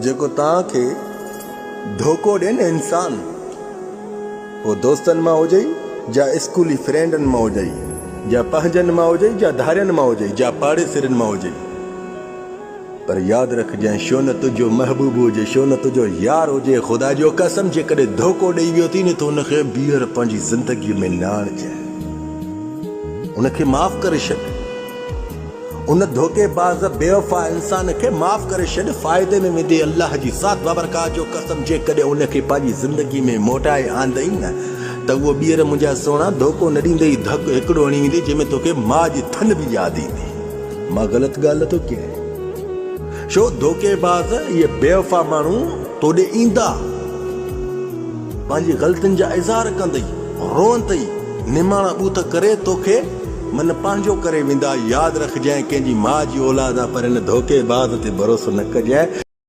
जेको तव्हांखे धोखो ॾिए न इंसान, वो दोस्तनि मां हुजे या स्कूली फ्रेंडनि मां हुजे या पंहिंजनि मां हुजे या धारियनि मां हुजे या पाड़ेसिरनि मां हुजे, पर यादि रखजांइ छो न तुंहिंजो महबूब हुजे, छो न तुंहिंजो यार हुजे, ख़ुदा जो कसम जेकॾहिं धोखो ॾेई वियो थी न त उनखे ॿीहर पंहिंजी ज़िंदगीअ में न आणजांइ, उनखे माफ़ करे छॾ। उन धोखेबाज़ बेवफ़ा इंसान खे माफ़ करे छॾ। फ़ाइदे में वेंदे अल्लाह जी ज़ात बाबरकात जो कसम जेकॾहिं उनखे पंहिंजी ज़िंदगी में मोटाए आंदई न त उहो ॿीहर मुंहिंजा सोना धोखो न ॾींदई, धक हिकिड़ो हणी वेंदी जंहिंमें तोखे माउ जी थन बि यादि ईंदी। मां ग़लति ॻाल्हि नथो कयां, छो धोखेबाज़ इहे बेवफ़ा माण्हू तोॾे ईंदा, पंहिंजी ग़लतियुनि जा इज़हार कंदई, रोअंदई, निमाणा ॿूथ करे तोखे मन पंहिंजो करे वेंदा। यादि रखजांइ कंहिंजी माउ जी औलाद आहे, पर हिन धोखेबाज़ ते भरोसो न कजांइ।